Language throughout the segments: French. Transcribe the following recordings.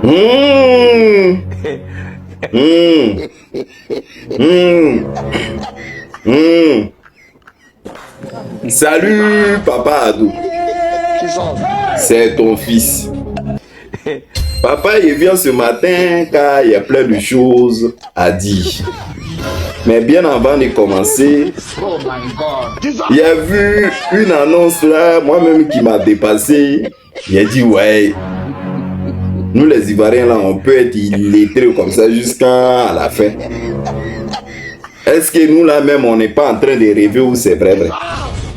Mmh. Mmh. Mmh. Mmh. Salut, papa Ado. C'est ton fils. Papa, il vient ce matin car il y a plein de choses à dire. Mais bien avant de commencer, il y a vu une annonce là, moi-même qui m'a dépassé. Il a dit, ouais, nous les Ivoiriens là, on peut être illettrés comme ça jusqu'à la fin. Est-ce que nous là même, on n'est pas en train de rêver ou c'est vrai?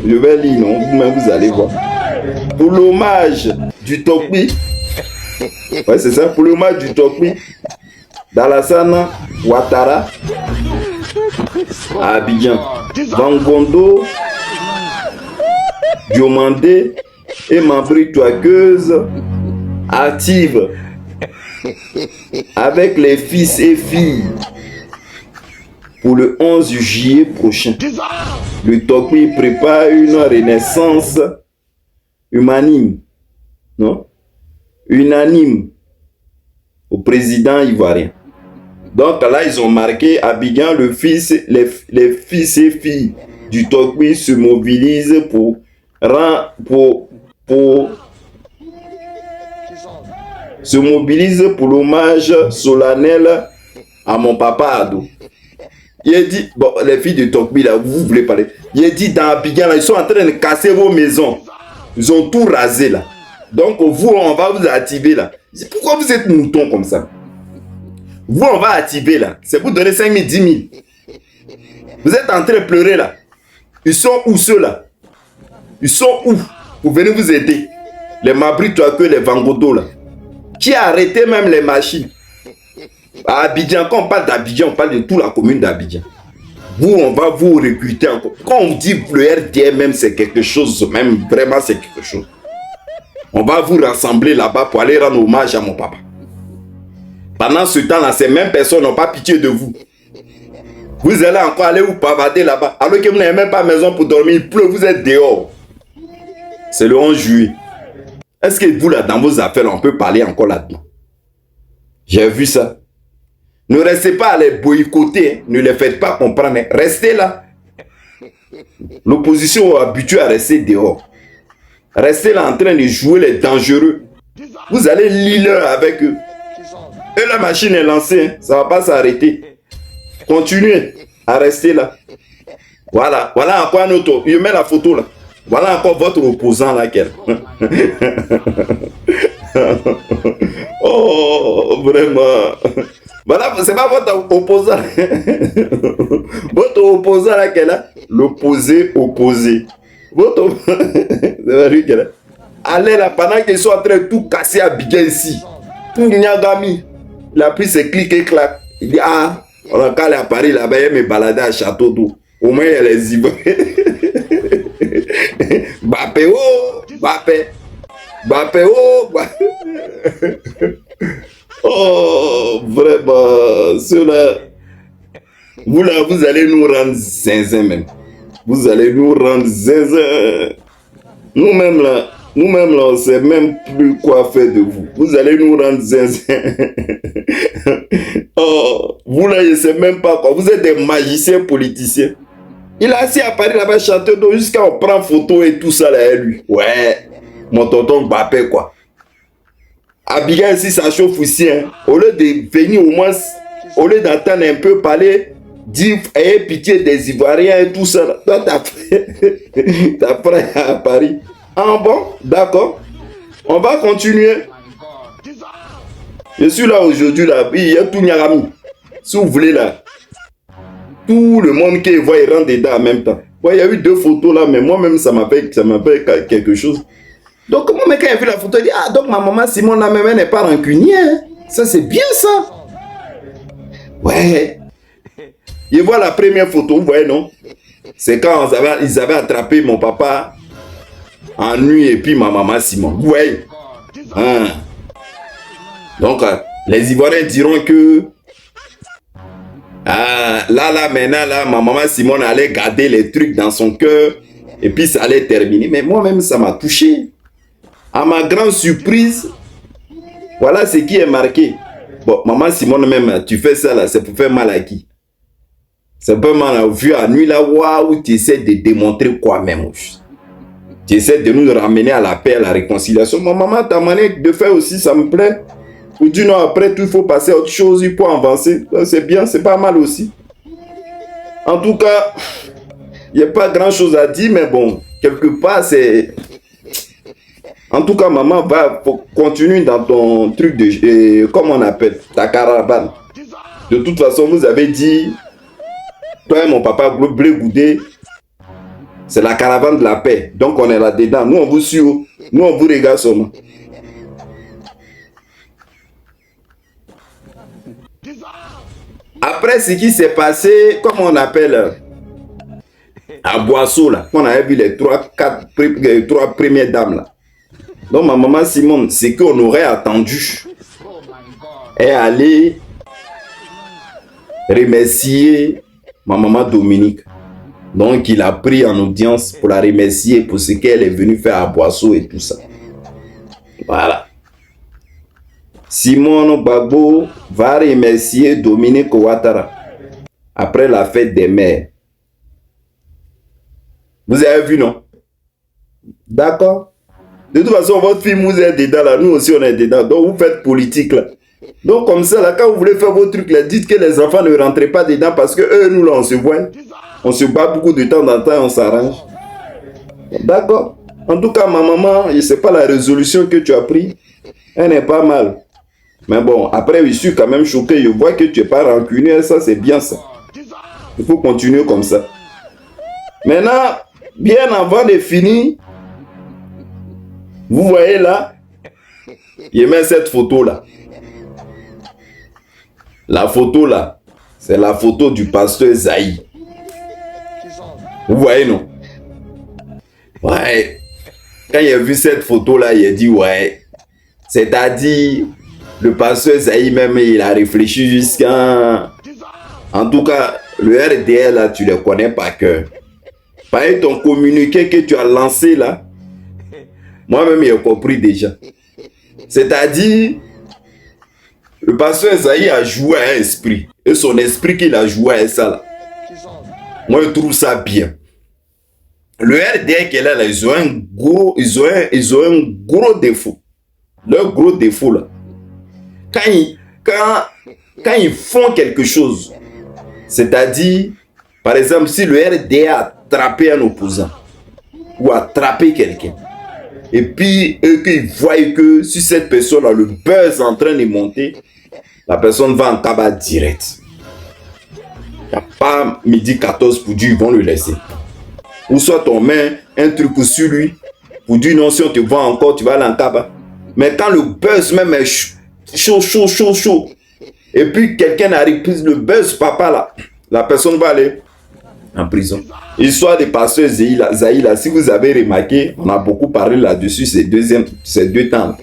Je vais lire, non? Vous-même, vous allez voir. Pour l'hommage du Tokwi. Ouais, c'est ça, pour l'hommage du Tokwi. D'Alassane Ouattara. À Abidjan. Bangondo. Diomandé. Et Mambri Touakeuse. Active. Avec les fils et filles. Pour le 11 juillet prochain. Le Tokwi prépare une renaissance unanime, non? Unanime au président ivoirien. Donc là, ils ont marqué Abidjan, les fils et filles du Tokwi se mobilisent pour l'hommage solennel à mon papa Ado. Il a dit, bon, les filles de Tokwi, là, vous voulez parler. Il a dit, dans Abidjan, là, ils sont en train de casser vos maisons. Ils ont tout rasé, là. Donc, vous, on va vous activer, là. Pourquoi vous êtes mouton comme ça? Vous, on va activer, là. C'est pour donner 5 000, 10 000. Vous êtes en train de pleurer, là. Ils sont où, ceux-là? Ils sont où? Pour venir vous aider. Les Mabri Touakeuse, les Vangodo, là. Qui a arrêté même les machines? À Abidjan, quand on parle d'Abidjan, on parle de toute la commune d'Abidjan. Vous, on va vous recruter encore. Quand on dit le RDM, même c'est quelque chose, même vraiment c'est quelque chose. On va vous rassembler là-bas pour aller rendre hommage à mon papa. Pendant ce temps-là, ces mêmes personnes n'ont pas pitié de vous. Vous allez encore aller vous pavader là-bas. Alors que vous n'avez même pas maison pour dormir, il pleut, vous êtes dehors. C'est le 11 juillet. Est-ce que vous, là, dans vos affaires, on peut parler encore là-dedans? J'ai vu ça. Ne restez pas à les boycotter, hein. Ne les faites pas comprendre. Hein. Restez là. L'opposition est habituée à rester dehors. Restez là en train de jouer les dangereux. Vous allez lire avec eux. Et la machine est lancée, hein. Ça ne va pas s'arrêter. Continuez à rester là. Voilà, voilà encore un autre. Je mets la photo là. Voilà encore votre opposant là. Oh, vraiment. Voilà, c'est pas votre opposant. Votre opposant là qu'elle a. L'opposé opposé. Votre c'est lui qu'elle a. Allez là, pendant qu'ils sont en train de tout casser à Abidjan ici. Tout Niagami. Il a pris ses clics et clac. Il dit, ah, on a qu'à aller à Paris là-bas, il me balader à Château d'eau. Au moins, il y a les Ivoiriens. Bappé, oh, Bappé. Bappé, oh, oh, vraiment, ceux-là, vous allez nous rendre zinzin même. Vous allez nous rendre zinzin. Nous-mêmes là, on ne sait même plus quoi faire de vous. Vous allez nous rendre zinzin. Oh, vous là, je ne sais même pas quoi. Vous êtes des magiciens politiciens. Il a assis à Paris là-bas, Château d'eau, jusqu'à on prend photo et tout ça là, lui. Ouais, mon tonton Mbappé quoi. Abidjan ici, ça chauffe aussi. Hein. Au lieu de venir au moins, au lieu d'entendre un peu parler, dire ayez pitié des Ivoiriens et tout ça. Là. Toi, t'as frère à Paris. Ah bon, d'accord. On va continuer. Je suis là aujourd'hui, là. Il y a tout Niagami. Si vous voulez là. Tout le monde qui voit, il rentre dedans en même temps. Ouais, il y a eu 2 photos là, mais moi-même, ça m'appelle quelque chose. Donc, moi, quand j'ai vu la photo, il dit, ah, donc ma maman Simon, là, même, elle n'est pas rancunière. Hein. Ça, c'est bien ça. Ouais. Et voilà la première photo, vous voyez, non? C'est quand ils avaient attrapé mon papa en nuit et puis ma maman Simon. Vous voyez? Hein. Donc, les Ivoiriens diront que ah, là, maintenant, là, ma maman Simone allait garder les trucs dans son cœur et puis ça allait terminer. Mais moi-même, ça m'a touché. À ma grande surprise, Voilà ce qui est marqué. Bon, maman Simone même, tu fais ça là, c'est pour faire mal à qui? C'est pas mal à vu à nuit là, waouh, tu essaies de démontrer quoi même. Tu essaies de nous ramener à la paix, à la réconciliation. Ma maman, ta manière de faire aussi, ça me plaît. Ou du non, après, il faut passer à autre chose, il faut avancer. C'est bien, c'est pas mal aussi. En tout cas, il n'y a pas grand chose à dire, mais bon, quelque part, c'est... En tout cas, maman va continuer dans ton truc de... comment on appelle? Ta caravane. De toute façon, vous avez dit... Toi et mon papa, Blé Goudé, c'est la caravane de la paix. Donc, on est là-dedans. Nous, on vous suit. Nous, on vous regarde seulement. Après ce qui s'est passé, comment on appelle, à Boisseau, là, on avait vu les trois premières dames, là. Donc, ma maman Simone, ce qu'on aurait attendu est aller remercier ma maman Dominique. Donc, il a pris en audience pour la remercier pour ce qu'elle est venue faire à Boisseau et tout ça. Voilà. Simone Gbagbo va remercier Dominique Ouattara après la fête des mères. Vous avez vu, non? D'accord. De toute façon, votre film, vous êtes dedans là. Nous aussi, on est dedans. Donc, vous faites politique là. Donc, comme ça, là, quand vous voulez faire vos trucs là, dites que les enfants ne rentrent pas dedans parce que eux, nous là, on se voit. On se bat beaucoup de temps en temps et on s'arrange. D'accord. En tout cas, ma maman, je ne sais pas la résolution que tu as prise. Elle n'est pas mal. Mais bon, après, je suis quand même choqué. Je vois que tu n'es pas rancunier. Ça, c'est bien ça. Il faut continuer comme ça. Maintenant, bien avant de finir, vous voyez là, je mets cette photo là. La photo là, c'est la photo du pasteur Zaï. Vous voyez, non? Ouais. Quand il a vu cette photo là, il a dit ouais. C'est-à-dire, le pasteur Zaï même, il a réfléchi jusqu'à... En tout cas, le RDL là, tu ne le connais pas que. Par ton communiqué que tu as lancé là, moi-même, j'ai compris déjà. C'est-à-dire, le pasteur Zaï a joué à un esprit. Et son esprit qu'il a joué à ça là. Moi, je trouve ça bien. Le RDL qu'elle a là, ils ont un gros défaut. Leur gros défaut là. Quand ils font quelque chose, c'est-à-dire, par exemple, si le RDL a attrapé un opposant ou attrapé quelqu'un, et puis eux qu'ils voient que si cette personne a le buzz en train de monter, la personne va en tabac direct. Il n'y a pas midi 14 pour dire ils vont le laisser. Ou soit on met un truc sur lui pour dire non, si on te voit encore, tu vas aller en tabac. Mais quand le buzz même est chaud, et puis quelqu'un arrive, le buzz papa là, la personne va aller en prison. Histoire des pasteurs Zaï là, si vous avez remarqué, on a beaucoup parlé là-dessus ces deux temps.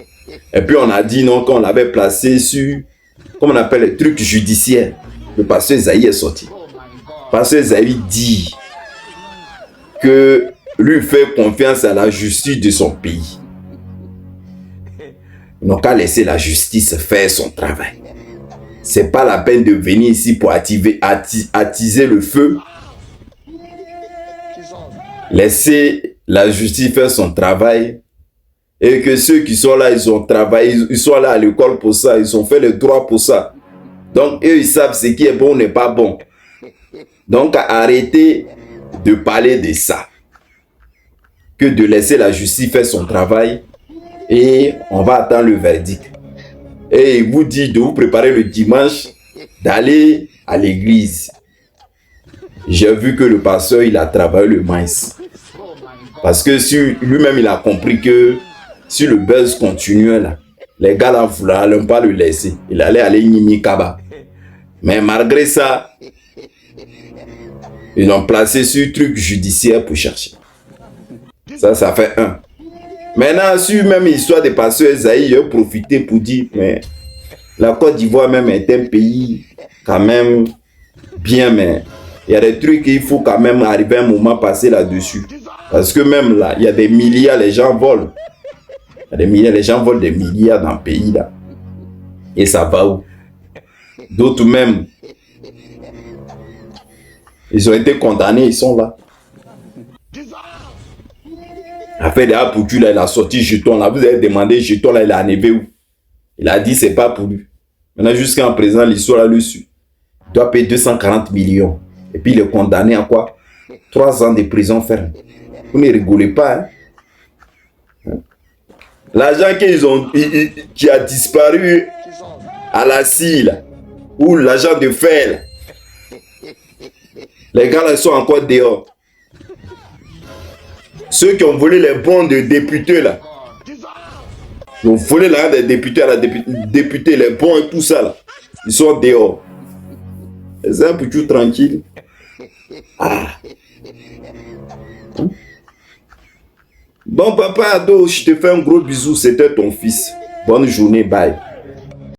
Et puis on a dit non, qu'on l'avait placé sur, comment on appelle, les trucs judiciaires. Le pasteur Zaï est sorti. Le pasteur Zaï dit que lui fait confiance à la justice de son pays. Ils n'ont qu'à laisser la justice faire son travail. C'est pas la peine de venir ici pour attiser le feu. Laissez la justice faire son travail. Et que ceux qui sont là, ils ont travaillé, ils sont là à l'école pour ça, ils ont fait le droit pour ça. Donc, eux, ils savent ce qui est bon ou n'est pas bon. Donc, arrêtez de parler de ça. Que de laisser la justice faire son travail. Et on va attendre le verdict. Et il vous dit de vous préparer le dimanche, d'aller à l'église. J'ai vu que le pasteur, il a travaillé le maïs. Parce que si lui-même, il a compris que si le buzz continuait là, les gars là ne voulaient pas le laisser. Il allait aller Nimi Kaba. Mais malgré ça, ils l'ont placé sur truc judiciaire pour chercher. Ça fait un. Maintenant, sur même histoire des pasteurs Zaï, ils ont profité pour dire, mais la Côte d'Ivoire même est un pays quand même bien, mais il y a des trucs qu'il faut quand même arriver à un moment passer là-dessus. Parce que même là, il y a des milliards, les gens volent. Il y a des milliards, les gens volent des milliards dans le pays là. Et ça va où? D'autres même, ils ont été condamnés, ils sont là. Après, derrière Poutu, là, il a sorti jeton, là. Vous avez demandé jeton, là, il a enlevé où? Il a dit, c'est pas pour lui. Maintenant, jusqu'à présent, l'histoire, là, le suit. Il doit payer 240 millions. Et puis, il est condamné à quoi? 3 ans de prison ferme. Vous ne rigolez pas, hein? L'argent qui a disparu à la CIE, là, ou l'argent de fer, là. Les gars, là, ils sont encore dehors. Ceux qui ont volé les bons de députés, là. Ils ont volé l'argent des députés à la députée, les bons et tout ça, là. Ils sont dehors. C'est un peu tout tranquille. Ah. Bon, papa Ado, je te fais un gros bisou. C'était ton fils. Bonne journée, bye.